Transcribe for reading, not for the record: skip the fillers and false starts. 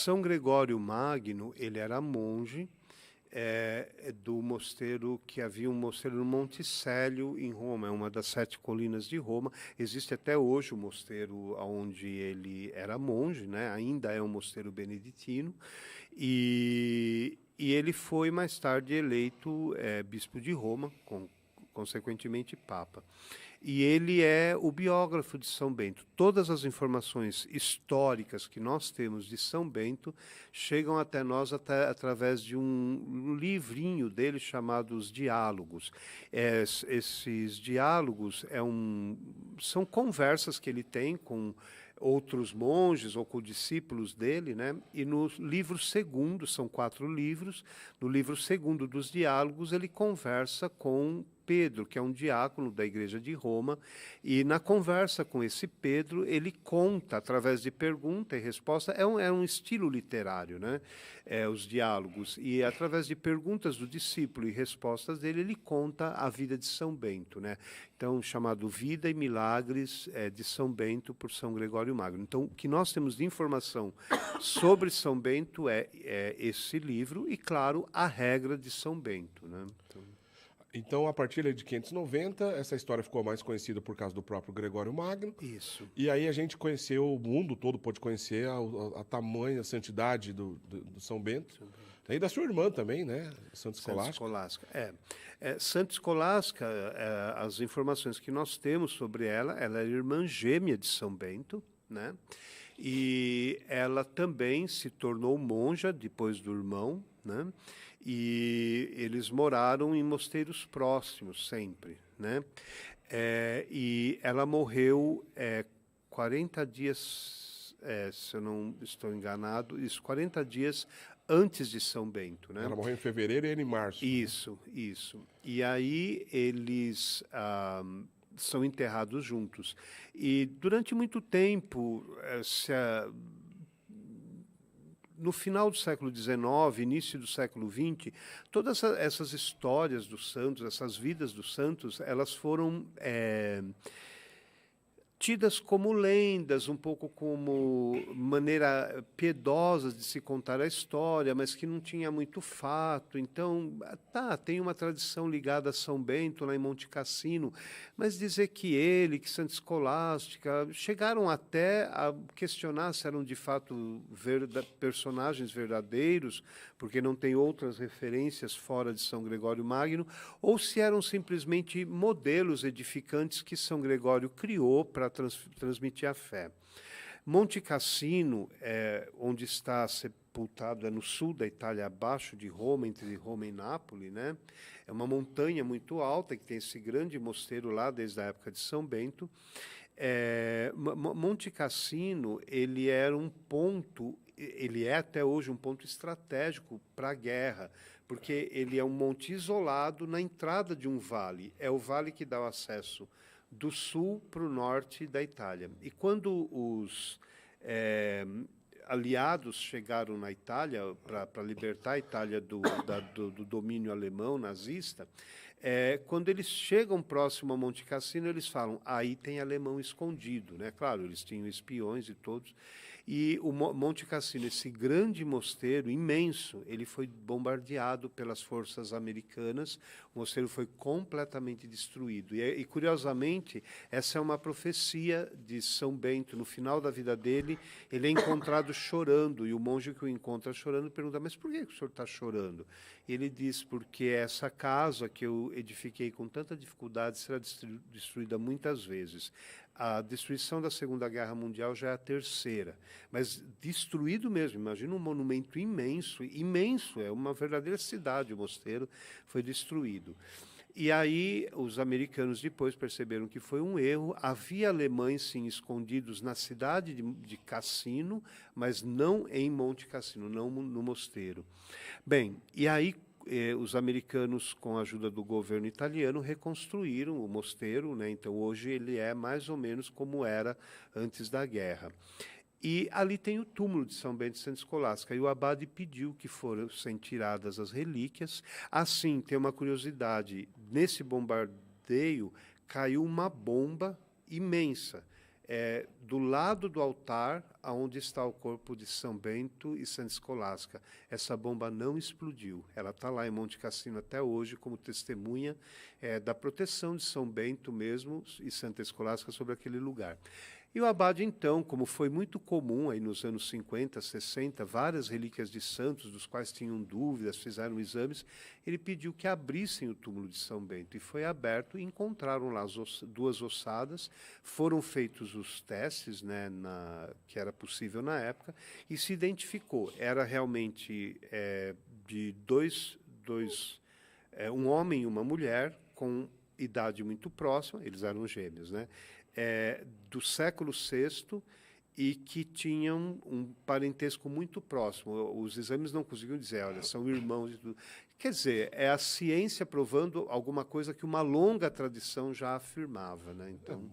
São Gregório Magno, ele era monge do mosteiro, que havia um mosteiro no Monte Célio, em Roma, é uma das 7 colinas de Roma. Existe até hoje o mosteiro onde ele era monge, né? Ainda é um mosteiro beneditino, e ele foi mais tarde eleito bispo de Roma, consequentemente Papa. E ele é o biógrafo de São Bento. Todas as informações históricas que nós temos de São Bento chegam até nós através de um livrinho dele chamado Os Diálogos. Esses diálogos são conversas que ele tem com outros monges ou com discípulos dele, né? E no livro segundo, são 4 livros, no livro segundo dos diálogos ele conversa com Pedro, que é um diácono da Igreja de Roma, e na conversa com esse Pedro, ele conta, através de pergunta e resposta, é um estilo literário, né? Os diálogos, e através de perguntas do discípulo e respostas dele, ele conta a vida de São Bento, né? Então, chamado Vida e Milagres de São Bento, por São Gregório Magno. Então, o que nós temos de informação sobre São Bento é esse livro e, claro, a regra de São Bento, né? Então, a partir de 590, essa história ficou mais conhecida por causa do próprio Gregório Magno. Isso. E aí a gente conheceu, o mundo todo pôde conhecer a tamanha santidade do São Bento. E da sua irmã também, né? Santa Escolástica. Santa Escolástica, as informações que nós temos sobre ela é irmã gêmea de São Bento, né? E ela também se tornou monja depois do irmão, né? E eles moraram em mosteiros próximos sempre, né? E ela morreu 40 dias, se eu não estou enganado, 40 dias antes de São Bento, né? Ela morreu em fevereiro e ele em março. Isso. E aí eles são enterrados juntos. E durante muito tempo, no final do século XIX, início do século XX, todas essas histórias dos santos, essas vidas dos santos, elas foram tidas como lendas, um pouco como maneira piedosa de se contar a história, mas que não tinha muito fato. Então, tem uma tradição ligada a São Bento, lá em Monte Cassino, mas dizer que Santa Escolástica, chegaram até a questionar se eram de fato personagens verdadeiros, porque não tem outras referências fora de São Gregório Magno, ou se eram simplesmente modelos edificantes que São Gregório criou para transmitir a fé. Monte Cassino, onde está sepultado, é no sul da Itália, abaixo de Roma, entre Roma e Nápoles, né? É uma montanha muito alta, que tem esse grande mosteiro lá desde a época de São Bento. Monte Cassino, ele era um ponto, ele é até hoje um ponto estratégico para a guerra, porque ele é um monte isolado na entrada de um vale. É o vale que dá o acesso do sul para o norte da Itália. E quando os aliados chegaram na Itália para libertar a Itália do domínio alemão nazista, quando eles chegam próximo a Monte Cassino, eles falam, aí tem alemão escondido, né? Claro, eles tinham espiões e todos. E o Monte Cassino, esse grande mosteiro imenso, ele foi bombardeado pelas forças americanas, o mosteiro foi completamente destruído. E curiosamente, essa é uma profecia de São Bento. No final da vida dele, ele é encontrado chorando, e o monge que o encontra chorando pergunta, mas por que o senhor está chorando? Ele diz, porque essa casa que eu edifiquei com tanta dificuldade será destruída muitas vezes. A destruição da Segunda Guerra Mundial já é a terceira, mas destruído mesmo. Imagina um monumento imenso, é uma verdadeira cidade, o mosteiro foi destruído. E aí os americanos depois perceberam que foi um erro. Havia alemães, sim, escondidos na cidade de Cassino, mas não em Monte Cassino, não no mosteiro. Bem, e aí os americanos, com a ajuda do governo italiano, reconstruíram o mosteiro, né? Então, hoje ele é mais ou menos como era antes da guerra. E ali tem o túmulo de São Bento de Santa Escolástica, e o abade pediu que fossem tiradas as relíquias. Assim, tem uma curiosidade, nesse bombardeio caiu uma bomba imensa, do lado do altar, aonde está o corpo de São Bento e Santa Escolástica. Essa bomba não explodiu. Ela está lá em Monte Cassino até hoje como testemunha da proteção de São Bento mesmo e Santa Escolástica sobre aquele lugar. E o abade, então, como foi muito comum aí nos anos 50, 60, várias relíquias de santos, dos quais tinham dúvidas, fizeram exames, ele pediu que abrissem o túmulo de São Bento. E foi aberto e encontraram lá duas ossadas, foram feitos os testes, né, que era possível na época, e se identificou. Era realmente de um homem e uma mulher com idade muito próxima, eles eram gêmeos, né? Do século VI e que tinham um parentesco muito próximo. Os exames não conseguiam dizer, olha, são irmãos e tudo. Quer dizer, é a ciência provando alguma coisa que uma longa tradição já afirmava, né? Então,